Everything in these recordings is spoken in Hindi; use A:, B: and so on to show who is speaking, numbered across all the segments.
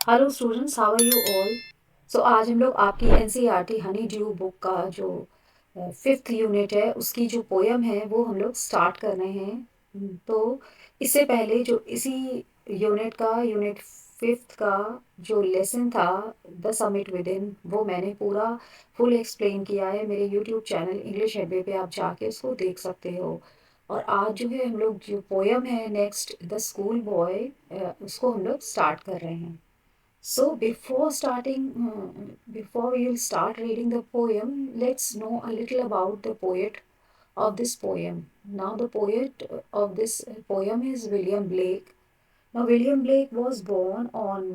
A: Hello students, how are you all. So आज हम लोग आपकी एनसीईआरटी हनी ड्यू बुक का जो फिफ्थ यूनिट है उसकी जो पोयम है वो हम लोग स्टार्ट कर रहे हैं। तो इससे पहले जो इसी यूनिट का यूनिट फिफ्थ का जो लेसन था द समिट विद इन, वो मैंने पूरा फुल एक्सप्लेन किया है मेरे यूट्यूब चैनल इंग्लिश हेडवे पे। आप जाके उसको देख सकते हो। और आज जो है हम लोग जो पोयम है नेक्स्ट द स्कूल बॉय, उसको हम लोग स्टार्ट कर रहे हैं। So before we'll start reading the poem, let's know a little about the poet of this poem. Now, the poet of this poem is William Blake. Now, William Blake was born on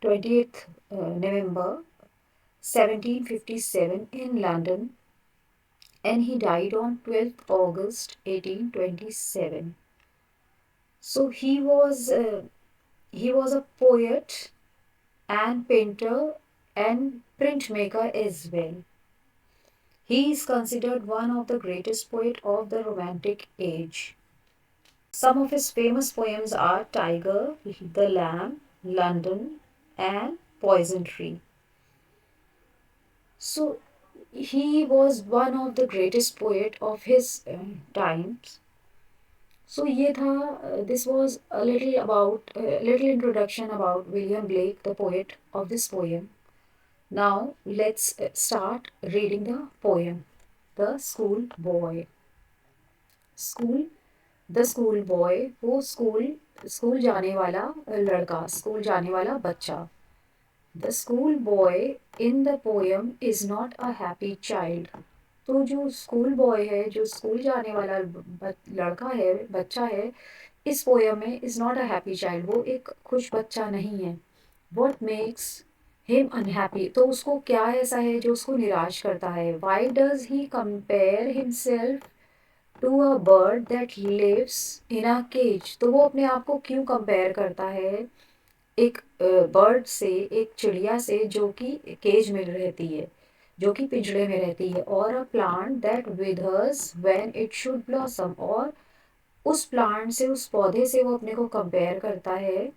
A: 28th November 1757 in London, and he died on 12th August 1827. So he was a poet and painter and printmaker as well. He is considered one of the greatest poets of the Romantic age. Some of his famous poems are Tiger, The Lamb, London, and Poison Tree. So he was one of the greatest poet of his times. So ये था, this was a little introduction about William Blake, the poet of this poem. Now let's start reading the poem. The School Boy. School, the school boy, वो स्कूल जाने वाला लड़का, स्कूल जाने वाला बच्चा। The school boy in the poem is not a happy child. तो जो स्कूल बॉय है, जो स्कूल जाने वाला लड़का है, बच्चा है, इस पोएम में is not a happy child, वो एक खुश बच्चा नहीं है। वॉट मेक्स हिम अनहैप्पी, तो उसको क्या ऐसा है जो उसको निराश करता है। Why does he compare himself to a bird that lives in a cage, तो वो अपने आप को क्यों कंपेयर करता है एक बर्ड से, एक चिड़िया से जो कि केज में रहती है, जो कि पिंजड़े में रहती है। और a plant that withers when it should blossom, और उस प्लांट से, उस पौधे से वो अपने को कंपेयर करता है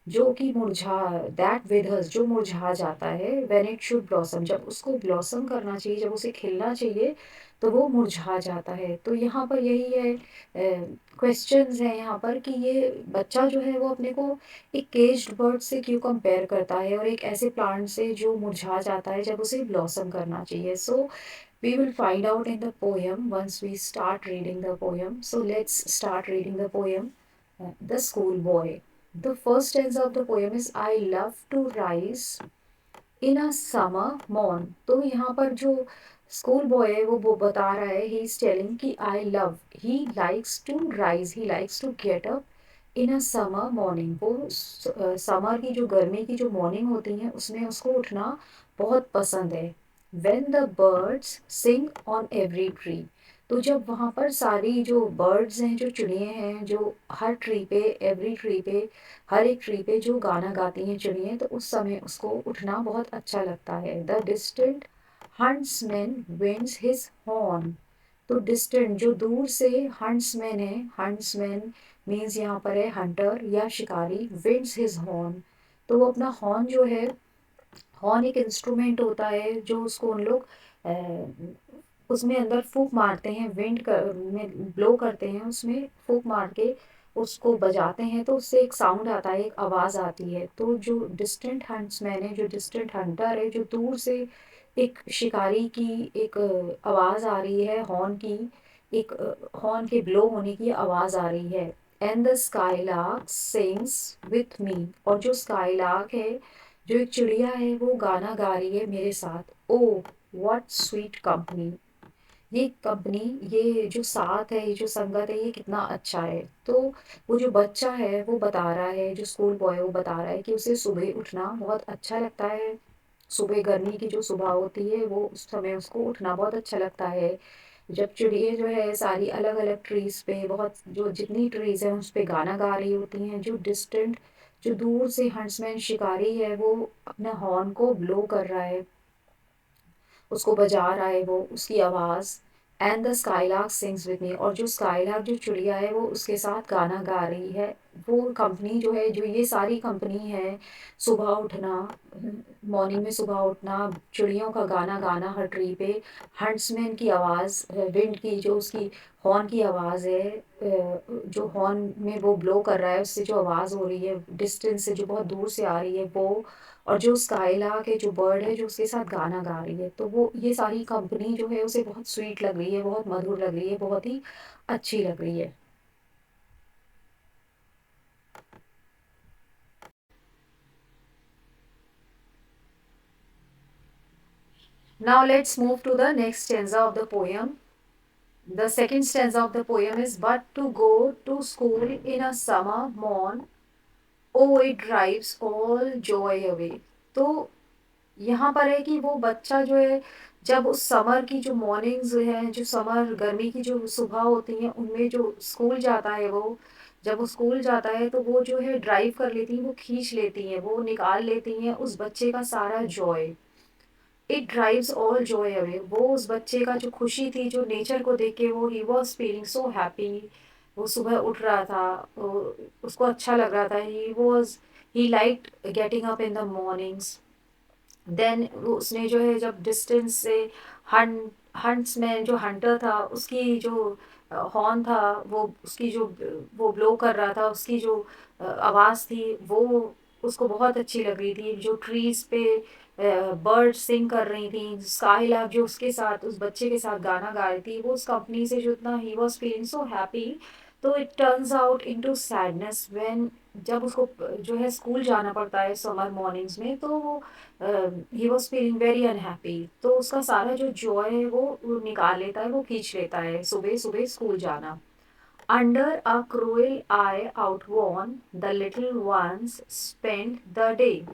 A: जो कि मुरझा, दैट विदर्स, जो मुरझा जाता है, व्हेन इट शुड ब्लॉसम, जब उसको ब्लॉसम करना चाहिए, जब उसे खिलना चाहिए, तो वो मुरझा जाता है। तो यहाँ पर यही है, क्वेश्चंस हैं यहाँ पर कि ये बच्चा जो है वो अपने को एक केज्ड बर्ड से क्यों कंपेयर करता है, और एक ऐसे प्लांट से जो मुरझा जाता है जब उसे ब्लॉसम करना चाहिए। So we will find out in the poem once we start reading the poem. So let's start reading the poem, the school boy. The first stanza of the poem is I love to rise in a summer morn। तो यहाँ पर जो स्कूल बॉय है वो बता रहा है, ही इज टेलिंग कि I love, he likes to rise, he likes to get up in a summer morning. वो समर की, जो गर्मी की जो मॉर्निंग होती है, उसमें उसको उठना बहुत पसंद है। When the birds sing on every tree, तो जब वहाँ पर सारी जो बर्ड्स हैं, जो चिड़िए हैं, जो हर ट्री पे, एवरी ट्री पे, हर एक ट्री पे जो गाना गाती हैं चिड़िए, तो उस समय उसको उठना बहुत अच्छा लगता है। The distant huntsman winds his horn, तो डिस्टेंट, जो दूर से हंट्समैन है, हंट्समैन मीन्स यहाँ पर है हंटर या शिकारी, विंड्स हिज हॉर्न, तो वो अपना हॉर्न जो है, हॉर्न एक इंस्ट्रूमेंट होता है जो उसको उन लोग उसमें अंदर फूंक मारते हैं, में ब्लो करते हैं, उसमें फूंक मार के उसको बजाते हैं, तो उससे एक साउंड आता है, एक आवाज़ आती है। तो जो डिस्टेंट हंट्समैन है, जो डिस्टेंट हंटर है, जो दूर से एक शिकारी की एक आवाज़ आ रही है, हॉर्न की, एक हॉर्न के ब्लो होने की आवाज़ आ रही है। And the skylark sings with me, और जो स्काईलार्क है, जो एक चिड़िया है, वो गाना गा रही है मेरे साथ। ओ व्हाट स्वीट कंपनी, ये कंपनी, ये जो साथ है, ये जो संगत है, ये कितना अच्छा है। तो वो जो बच्चा है वो बता रहा है, जो स्कूल बॉय है वो बता रहा है कि उसे सुबह उठना बहुत अच्छा लगता है। सुबह, गर्मी की जो सुबह होती है, वो उस समय उसको उठना बहुत अच्छा लगता है, जब चिड़िए जो है सारी अलग अलग ट्रीज पे, बहुत जो जितनी ट्रीज हैं उस पे गाना गा रही होती हैं। जो डिस्टेंट, जो दूर से हंट्समैन शिकारी है, वो अपने हॉर्न को ब्लो कर रहा है, उसको बजा रहा है वो, उसकी आवाज़। And the skylark sings with me, और जो स्काईलार्क, जो चिड़िया है, वो उसके साथ गाना गा रही है वो कंपनी जो है, जो ये सारी कंपनी है, सुबह उठना, मॉर्निंग में सुबह उठना, चिड़ियों का गाना गाना हर ट्री पे, हंट्समैन की आवाज़, विंड की जो उसकी हॉर्न की आवाज़ है, जो हॉर्न में वो ब्लो कर रहा है उससे जो आवाज़ हो रही है डिस्टेंस से, जो बहुत दूर से आ रही है वो, और जो स्काईलार्क है, जो बर्ड है जो उसके साथ गाना गा रही है, तो वो ये सारी कंपनी जो है उसे बहुत स्वीट लग रही है, बहुत मधुर लग रही है, बहुत ही अच्छी लग रही है। Now let's move to the next stanza of the poem. The second stanza of the poem is, but to go to school in a summer morn, oh it drives all joy away. तो यहाँ पर है कि वो बच्चा जो है, जब उस समर की जो मॉर्निंग्स हैं, जो समर गर्मी की जो सुबह होती हैं उनमें जो स्कूल जाता है वो, जब वो स्कूल जाता है तो वो जो है ड्राइव कर लेती हैं, वो खींच लेती हैं, वो निकाल लेती हैं उस बच्चे का सारा Joy. It drives all Joy away, वो उस बच्चे का जो खुशी थी, जो नेचर को देख के वो ही वॉज फीलिंग सो हैप्पी। वो सुबह उठ रहा था, उसको अच्छा लग रहा था, he like getting up in the mornings. Then उसने जो है जब डिस्टेंस से हंट्समैन जो हंटर था उसकी जो हॉर्न था, वो उसकी जो वो ब्लो कर रहा था, उसकी जो आवाज़ थी वो उसको बहुत अच्छी लग रही थी, जो ट्रीज पे बर्ड सिंग कर रही थी, स्काई लार्क जो उसके साथ उस बच्चे के साथ गाना गा रही थी, वो उस कंपनी से जो इतना he was feeling so happy. तो it turns out into sadness when, जब उसको जो है स्कूल जाना पड़ता है समर मॉर्निंग्स में, तो वो ही वॉज फीलिंग वेरी अनहैप्पी, तो उसका सारा जो जॉय है वो निकाल लेता है, वो खींच लेता है सुबह सुबह स्कूल जाना। Under a cruel eye outworn the little ones spend the day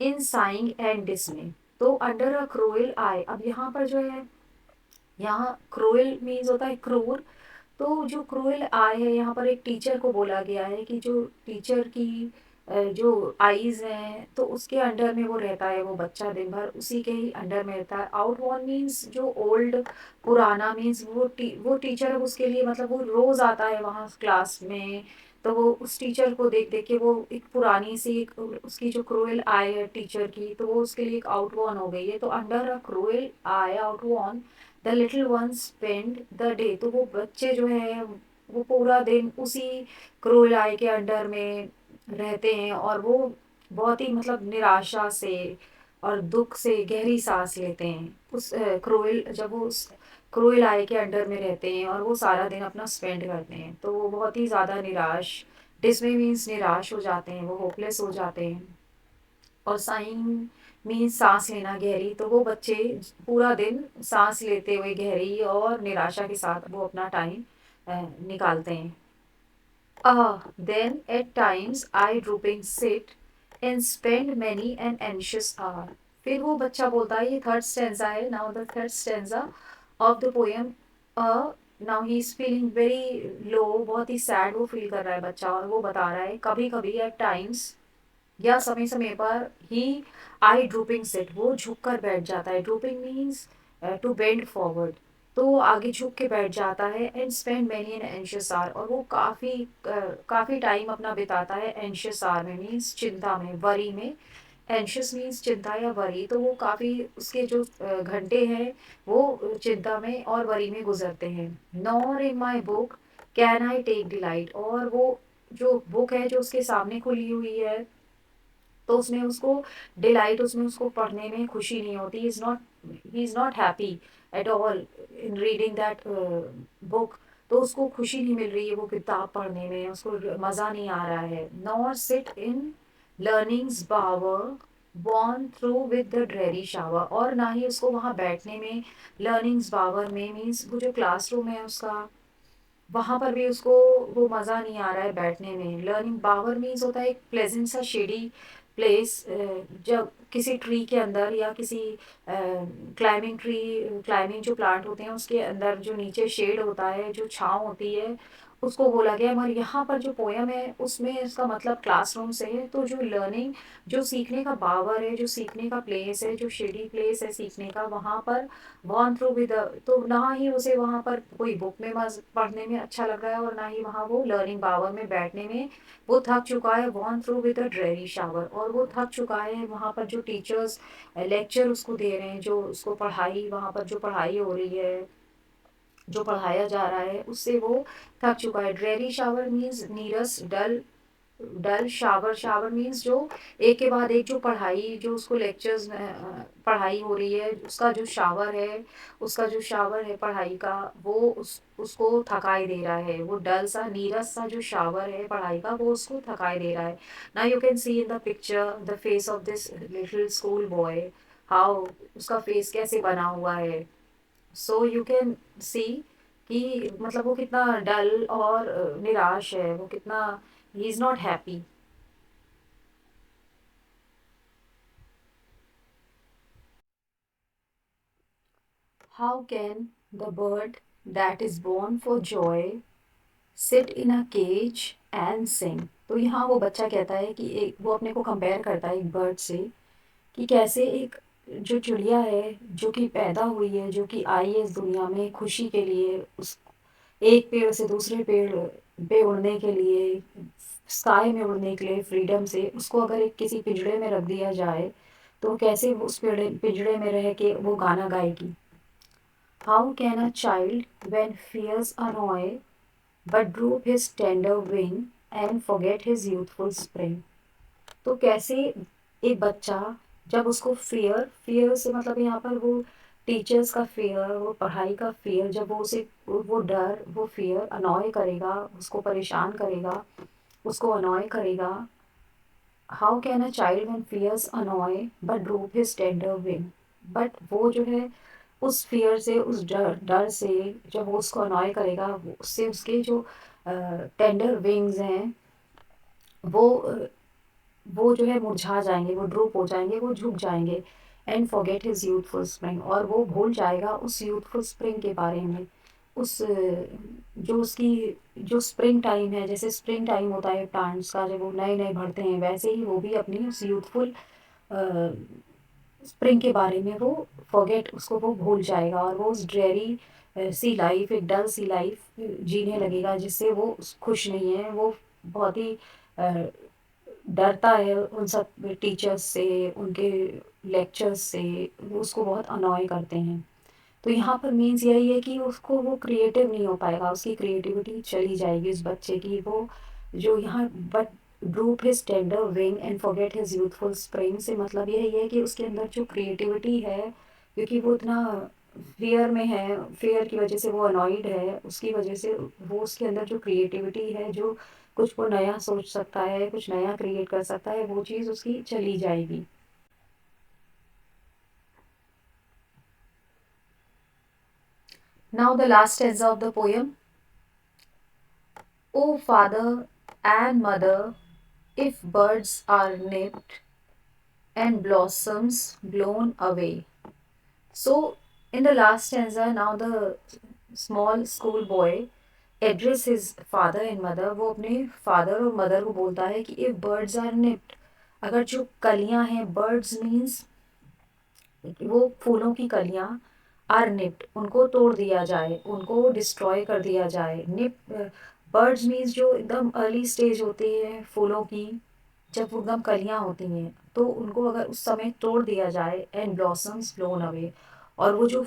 A: in sighing and dismay. तो अंडर अ क्रूएल आई, अब यहाँ पर जो है, यहाँ क्रूएल मीन्स होता है क्रूर। तो जो क्रूएल आई है, यहाँ पर एक टीचर को बोला गया है कि जो टीचर की जो आईज हैं तो उसके अंडर में वो रहता है, वो बच्चा दिन भर उसी के ही अंडर में रहता है। आउट वन मीन्स जो ओल्ड, पुराना मीन्स वो टीचर है उसके लिए, मतलब वो रोज आता है वहाँ क्लास में, तो वो उस टीचर को देख देख के वो एक पुरानी सी एक उसकी जो क्रूएल आई है टीचर की, तो वो उसके लिए एक आउट वन हो गई है। तो under a cruel I out one the little one spend the day, तो वो बच्चे जो है वो पूरा दिन उसी क्रूएल आई के अंडर में रहते हैं, और वो बहुत ही मतलब निराशा से और दुख से गहरी सांस लेते हैं उस क्रूएल, जब वो उस क्रूएल आई के अंडर में रहते हैं और वो सारा दिन अपना स्पेंड करते हैं, तो वो बहुत ही ज़्यादा निराश, डिसमे मीन्स निराश हो जाते हैं, वो होपलेस हो जाते हैं। और साइन मीन्स सांस लेना गहरी, तो वो बच्चे पूरा दिन सांस लेते हुए गहरी और निराशा के साथ वो अपना टाइम निकालते हैं। Then at times I drooping sit and spend many an anxious hour. फिर वो बच्चा बोलता है, ये थर्ड स्टेंजा है, now the third stanza of the poem. Now he is feeling very low, बहुत ही सैड वो फील कर रहा है बच्चा, और वो बता रहा है कभी कभी एट टाइम्स, या समय समय पर ही आई ड्रूपिंग सेट, वो झुक कर बैठ जाता है। Drooping means to bend forward, तो वो आगे झुक के बैठ जाता है। And spend many an anxious hour, और वो काफ़ी टाइम अपना बिताता है एंशियस आर में, मीन्स चिंता में, वरी में। एंशियस मीन्स चिंता या वरी, तो वो काफ़ी उसके जो घंटे हैं वो चिंता में और वरी में गुजरते हैं। Nor in my book can I take delight, और वो जो बुक है जो उसके सामने खुली हुई है, तो उसमें उसको डिलाइट, उसमें उसको पढ़ने में खुशी नहीं होती, he is not happy at all in reading that book. तो उसको खुशी नहीं मिल रही है वो किताब पढ़ने में, उसको मज़ा नहीं आ रहा है। Nor sit in learning's bower worn through with the dreary shower, और ना ही उसको वहाँ बैठने में, लर्निंग्स बावर में मीन्स वो जो क्लासरूम है उसका, वहाँ पर भी उसको वो मज़ा नहीं आ रहा है बैठने में। लर्निंग बावर मीन्स होता है एक प्लेजेंट सा शेडी प्लेस, जब किसी ट्री के अंदर या किसी क्लाइंबिंग ट्री, क्लाइंबिंग जो प्लांट होते हैं उसके अंदर जो नीचे शेड होता है, जो छाँव होती है, उसको बोला गया है। मगर यहाँ पर जो पोयम है उसमें इसका मतलब क्लासरूम से है। तो जो लर्निंग, जो सीखने का पावर है, जो सीखने का प्लेस है, जो शेडी प्लेस है सीखने का, वहाँ पर वॉन थ्रू विद, तो ना ही उसे वहाँ पर कोई बुक में पढ़ने में अच्छा लग रहा है और ना ही वहाँ वो लर्निंग पावर में बैठने में। वो थक चुका है, worn through with a dreary shower, और वो थक चुका है वहाँ पर जो टीचर्स लेक्चर उसको दे रहे हैं, जो उसको पढ़ाई, वहाँ पर जो पढ़ाई हो रही है, जो पढ़ाया जा रहा है, उससे वो थक चुका है। ड्रेरी शावर मीन्स नीरस, डल, डल शावर, शावर मीन्स जो एक के बाद एक जो पढ़ाई, जो उसको लेक्चर्स पढ़ाई हो रही है, उसका जो शावर है, उसका जो शावर है पढ़ाई का, वो उसको थकाई दे रहा है। वो डल सा नीरस सा जो शावर है पढ़ाई का, वो उसको थकाई दे रहा है। Now you can see in the picture the face of this little school boy, how उसका फेस कैसे बना हुआ है। सो यू कैन सी कि मतलब वो कितना डल और निराश है, वो कितना, he is not happy. How can the bird that is born for joy sit in a cage and sing. तो यहाँ वो बच्चा कहता है कि एक, वो अपने को कंपेयर करता है एक बर्ड से, कि कैसे एक जो चिड़िया है, जो कि पैदा हुई है, जो कि आई है इस दुनिया में खुशी के लिए, उस एक पेड़ से दूसरे पेड़ पे उड़ने के लिए, स्काई में उड़ने के लिए फ्रीडम से, उसको अगर एक किसी पिंजड़े में रख दिया जाए तो कैसे वो उस पिंजड़े में रह के वो गाना गाएगी। How can a child when fears annoy but droop his tender wing and forget his youthful spring। तो कैसे एक बच्चा, जब उसको फियर, फियर से मतलब यहाँ पर वो टीचर्स का फियर, वो पढ़ाई का फियर, जब वो उसे वो डर, वो फियर अनॉय करेगा, उसको परेशान करेगा, उसको अनॉय करेगा। How can a child when fears annoy but droop his tender wing. But वो जो है उस फियर से, उस डर डर से, जब वो उसको अनॉय करेगा, उससे उसके जो टेंडर विंग्स हैं, वो वो जो है मुरझा जाएंगे, वो ड्रूप हो जाएंगे, वो झुक जाएंगे। And forget his youthful spring, और वो भूल जाएगा उस यूथफुल स्प्रिंग के बारे में। उस जो उसकी जो स्प्रिंग टाइम है, जैसे स्प्रिंग टाइम होता है प्लांट्स का, जब वो नए नए भरते हैं, वैसे ही वो भी अपनी उस यूथफुल स्प्रिंग के बारे में वो फॉरगेट, उसको वो भूल जाएगा, और वो उस ड्रेरी सी लाइफ, एक डल सी लाइफ जीने लगेगा, जिससे वो खुश नहीं है। वो बहुत ही डरता है उन सब टीचर्स से, उनके लेक्चर्स से, वो उसको बहुत अनॉय करते हैं। तो यहाँ पर मीन्स यही है कि उसको वो क्रिएटिव नहीं हो पाएगा, उसकी क्रिएटिविटी चली जाएगी उस बच्चे की। वो जो यहाँ but droop his tender wing and forget his youthful spring से मतलब यही है कि उसके अंदर जो क्रिएटिविटी है, क्योंकि वो इतना फियर में है, फियर की वजह से वो अनॉइड है, उसकी वजह से वो, उसके अंदर जो क्रिएटिविटी है, जो कुछ वो नया सोच सकता है, कुछ नया क्रिएट कर सकता है, वो चीज़ उसकी चली जाएगी। Now the last stanza of the poem. O father and mother, if birds are nipped and blossoms blown away. So, in the last stanza, now the small school boy address his father and mother, वो अपने father और mother को बोलता है कि if birds are nipped, अगर जो कलियां हैं, birds means वो फूलों की कलियां, आर निप्ड उनको तोड़ दिया जाए, उनको डिस्ट्रॉय कर दिया जाए। निप, बर्ड्स मीन्स जो एकदम अर्ली स्टेज होती है फूलों की, जब वो एकदम कलियां होती हैं, तो उनको अगर उस समय तोड़ दिया जाए, एंड ब्लॉसम्स ब्लोन अवे, और वो जो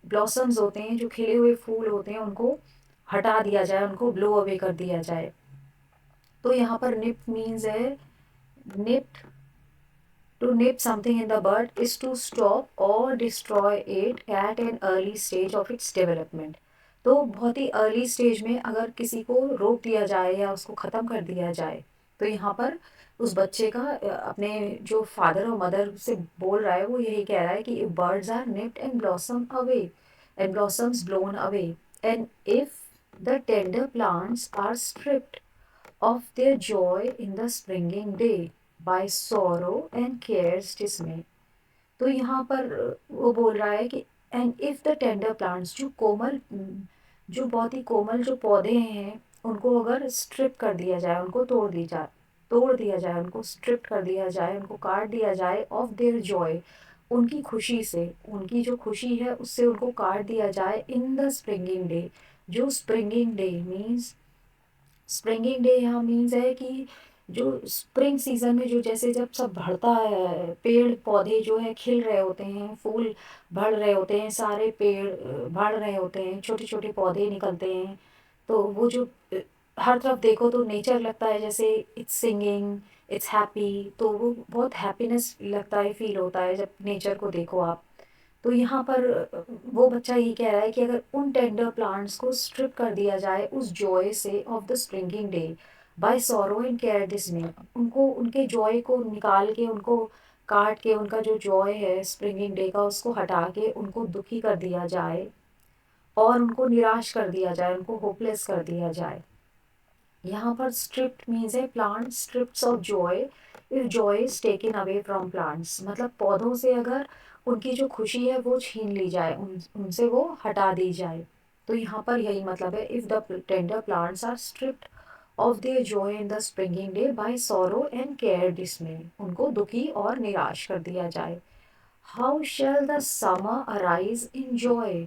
A: ब्लॉसम्स होते हैं, जो खिले हुए फूल होते हैं, उनको हटा दिया जाए, उनको ब्लो अवे कर दिया जाए। तो यहाँ पर निप मीन्स है, निप, to nip something in the bud is to stop or destroy it at an early stage of its development। तो बहुत ही अर्ली स्टेज में अगर किसी को रोक दिया जाए या उसको ख़त्म कर दिया जाए, तो यहाँ पर उस बच्चे का अपने जो फादर और मदर से बोल रहा है, वो यही कह रहा है कि birds are nipped and blossom away and blossoms blown away, and if the tender plants are stripped of their joy in the springing day by sorrow and care's dismay। तो यहाँ पर वो बोल रहा है कि and if the tender plants, जो कोमल, जो बहुत ही कोमल जो पौधे हैं, उनको अगर स्ट्रिप कर दिया जाए, उनको तोड़ दिया जाए, उनको स्ट्रिप कर दिया जाए, उनको काट दिया जाए ऑफ देयर जॉय, उनकी खुशी से, उनकी जो खुशी है उससे उनको काट दिया जाए इन द स्प्रिंगिंग डे। जो springing day means, springing day यहाँ मीन्स है कि जो स्प्रिंग सीजन में जो जैसे जब सब बढ़ता है, पेड़ पौधे जो है खिल रहे होते हैं, फूल बढ़ रहे होते हैं, सारे पेड़ बढ़ रहे होते हैं, छोटे छोटे पौधे निकलते हैं, तो वो जो हर तरफ देखो तो नेचर लगता है जैसे इट्स सिंगिंग, इट्स हैप्पी, तो वो बहुत हैप्पीनेस लगता है, फील होता है जब नेचर को देखो आप। तो यहाँ पर वो बच्चा ये कह रहा है कि अगर उन टेंडर प्लांट्स को स्ट्रिप कर दिया जाए उस जॉय से of the springing day by sorrow and care dismay, उनको उनके जॉय को निकाल के, उनको काट के, उनका जो जॉय है स्प्रिंगिंग डे का उसको हटा के उनको दुखी कर दिया जाए और उनको निराश कर दिया जाए, उनको होपलेस कर दिया जाए। यहाँ पर स्ट्रिप्ट मीन्स है plant strips of Joy if Joy is taken away from plants, मतलब पौधों से अगर उनकी जो खुशी है वो छीन ली जाए, उनसे वो हटा दी जाए। तो यहाँ पर यही मतलब है, if the tender plants are stripped of their joy in the springing day by sorrow and care dismay, उनको दुखी और निराश कर दिया जाए। How shall the summer arise in joy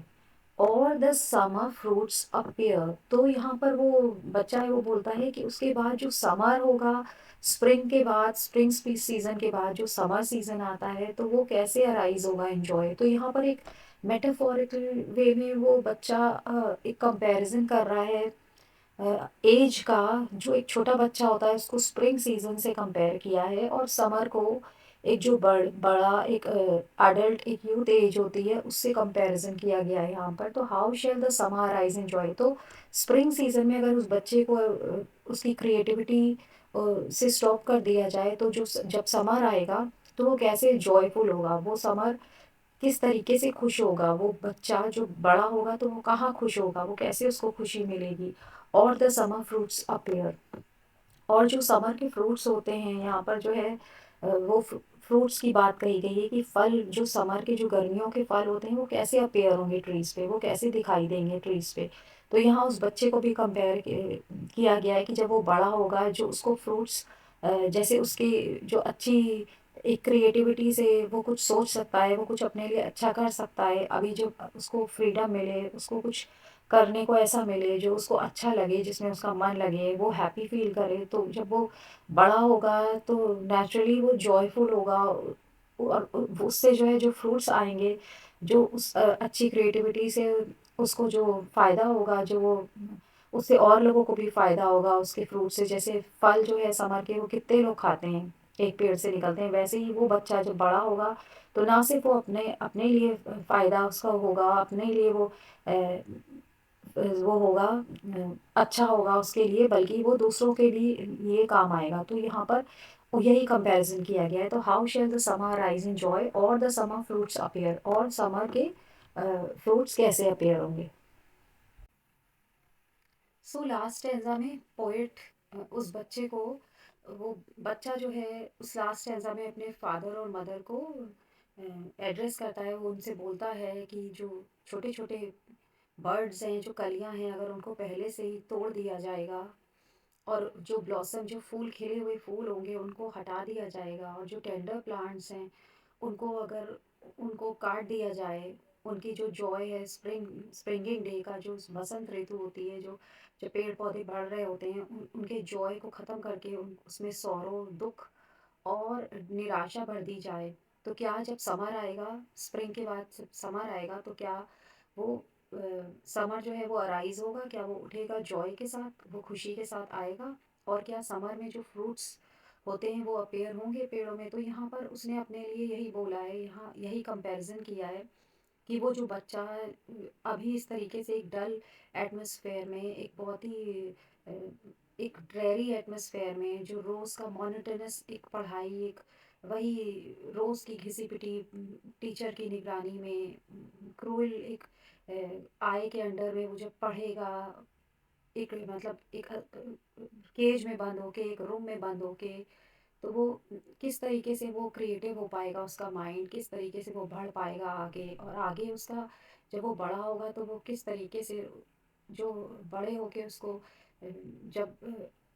A: और द समर फ्रूट्स अपीयर, तो यहाँ पर वो बच्चा है वो बोलता है कि उसके बाद जो समर होगा, स्प्रिंग के बाद, स्प्रिंग सीजन के बाद जो समर सीजन आता है तो वो कैसे अराइज होगा एंजॉय। तो यहाँ पर एक मेटाफोरिकल वे में वो बच्चा एक कंपैरिजन कर रहा है एज का, जो एक छोटा बच्चा होता है उसको स्प्रिंग सीजन से कंपेयर किया है, और समर को एक जो बड़ा एक अडल्ट, एक यूथ एज होती है उससे कंपैरिजन किया गया है यहाँ पर। तो how shall the summer rise and Joy, तो स्प्रिंग सीजन में अगर उस बच्चे को उसकी क्रिएटिविटी से स्टॉप कर दिया जाए तो जो जब समर आएगा तो वो कैसे जॉयफुल होगा, वो समर किस तरीके से खुश होगा, वो बच्चा जो बड़ा होगा तो वो कहाँ खुश होगा, वो कैसे उसको खुशी मिलेगी। और द समर फ्रूट्स अपीयर, और जो समर के फ्रूट्स होते हैं यहाँ पर जो है वो फ्रूट्स की बात कही गई है कि फल, जो समर के जो गर्मियों के फल होते हैं वो कैसे अपीयर होंगे ट्रीज पे, वो कैसे दिखाई देंगे ट्रीज पे। तो यहाँ उस बच्चे को भी कंपेयर किया गया है कि जब वो बड़ा होगा जो उसको फ्रूट्स, जैसे उसकी जो अच्छी एक क्रिएटिविटी से वो कुछ सोच सकता है, वो कुछ अपने लिए अच्छा कर सकता है, अभी जो उसको फ्रीडम मिले, उसको कुछ करने को ऐसा मिले जो उसको अच्छा लगे, जिसमें उसका मन लगे, वो हैप्पी फील करे, तो जब वो बड़ा होगा तो नेचुरली वो जॉयफुल होगा, और उससे जो है जो फ्रूट्स आएंगे, जो उस अच्छी क्रिएटिविटी से उसको जो फ़ायदा होगा, जो वो उससे और लोगों को भी फ़ायदा होगा उसके फ्रूट से। जैसे फल जो है समर के वो कितने लोग खाते हैं, एक पेड़ से निकलते हैं, वैसे ही वो बच्चा जब बड़ा होगा तो ना सिर्फ वो अपने अपने लिए फ़ायदा उसका होगा, अपने लिए वो होगा, अच्छा होगा उसके लिए, बल्कि वो दूसरों के लिए काम आएगा। तो यहाँ पर यही कंपैरिजन किया गया है। तो how shall the summer rise in joy और द समर फ्रूट्स अपीयर, और समर के फ्रूट्स कैसे अपीयर होंगे। सो लास्ट स्टैंजा में पोएट उस बच्चे को, वो बच्चा जो है उस लास्ट स्टैंजा में अपने फादर और मदर को एड्रेस करता है, वो उनसे बोलता है कि जो छोटे छोटे बर्ड्स हैं, जो कलियां हैं, अगर उनको पहले से ही तोड़ दिया जाएगा और जो ब्लॉसम, जो फूल खिले हुए फूल होंगे उनको हटा दिया जाएगा, और जो टेंडर प्लांट्स हैं उनको अगर उनको काट दिया जाए, उनकी जो जॉय है स्प्रिंगिंग डे का, जो बसंत ऋतु होती है, जो पेड़ पौधे बढ़ रहे होते हैं उनके जॉय को ख़त्म करके उसमें सौरों दुख और निराशा भर दी जाए, तो क्या जब समर आएगा, स्प्रिंग के बाद जब समर आएगा तो क्या वो समर जो है वो अराइज होगा, क्या वो उठेगा जॉय के साथ, वो खुशी के साथ आएगा, और क्या समर में जो फ्रूट्स होते हैं वो अपेयर होंगे पेड़ों में। तो यहाँ पर उसने अपने लिए यही बोला है, यहाँ यही कंपैरिजन किया है कि वो जो बच्चा है अभी इस तरीके से एक डल एटमॉस्फेयर में, एक बहुत ही अ, एक ड्रेरी एटमॉस्फेयर में, जो रोज़ का मोनोटोनस एक पढ़ाई, एक वही रोज़ की घिसी पिटी टीचर की निगरानी में क्रूअल एक आय के अंडर में वो जब पढ़ेगा, एक मतलब एक केज में बंद होके, एक रूम में बंद होके, तो वो किस तरीके से वो क्रिएटिव हो पाएगा, उसका माइंड किस तरीके से वो बढ़ पाएगा आगे, और आगे उसका जब वो बड़ा होगा तो वो किस तरीके से जो बड़े होके उसको जब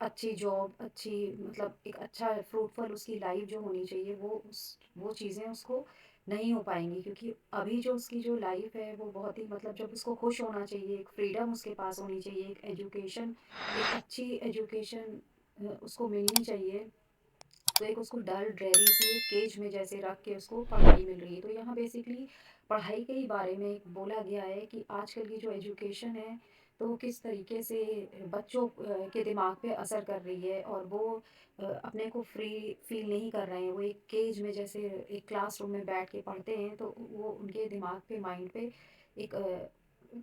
A: अच्छी जॉब, अच्छी मतलब एक अच्छा फ्रूटफुल उसकी लाइफ जो होनी चाहिए, वो चीज़ें उसको नहीं हो पाएंगी, क्योंकि अभी जो उसकी जो लाइफ है वो बहुत ही मतलब, जब उसको खुश होना चाहिए, एक फ्रीडम उसके पास होनी चाहिए, एक एजुकेशन, एक अच्छी एजुकेशन उसको मिलनी चाहिए, तो एक उसको डल ड्रेरी सी एक केज में जैसे रख के उसको पढ़ाई मिल रही है। तो यहाँ बेसिकली पढ़ाई के ही बारे में एक बोला गया है कि आजकल की जो एजुकेशन है, तो वो किस तरीके से बच्चों के दिमाग पे असर कर रही है, और वो अपने को फ्री फील नहीं कर रहे हैं। वो एक केज में जैसे एक क्लासरूम में बैठ के पढ़ते हैं, तो वो उनके दिमाग पे, माइंड पे एक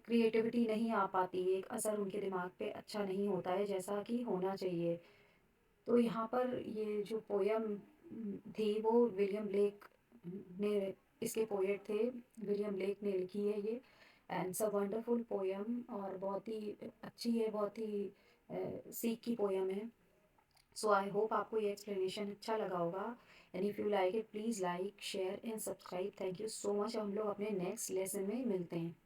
A: क्रिएटिविटी नहीं आ पाती है, एक असर उनके दिमाग पे अच्छा नहीं होता है जैसा कि होना चाहिए। तो यहाँ पर ये जो पोयम थी वो विलियम ब्लेक ने, इसके पोएट थे, विलियम ब्लेक ने लिखी है ये। And it's a wonderful poem, और बहुत ही अच्छी है, बहुत ही सीख की पोयम है। सो आई होप आपको ये एक्सप्लेनेशन अच्छा लगा होगा। And if you like it, please like share and subscribe. Thank you so much. हम लोग अपने नेक्स्ट लेसन में मिलते हैं।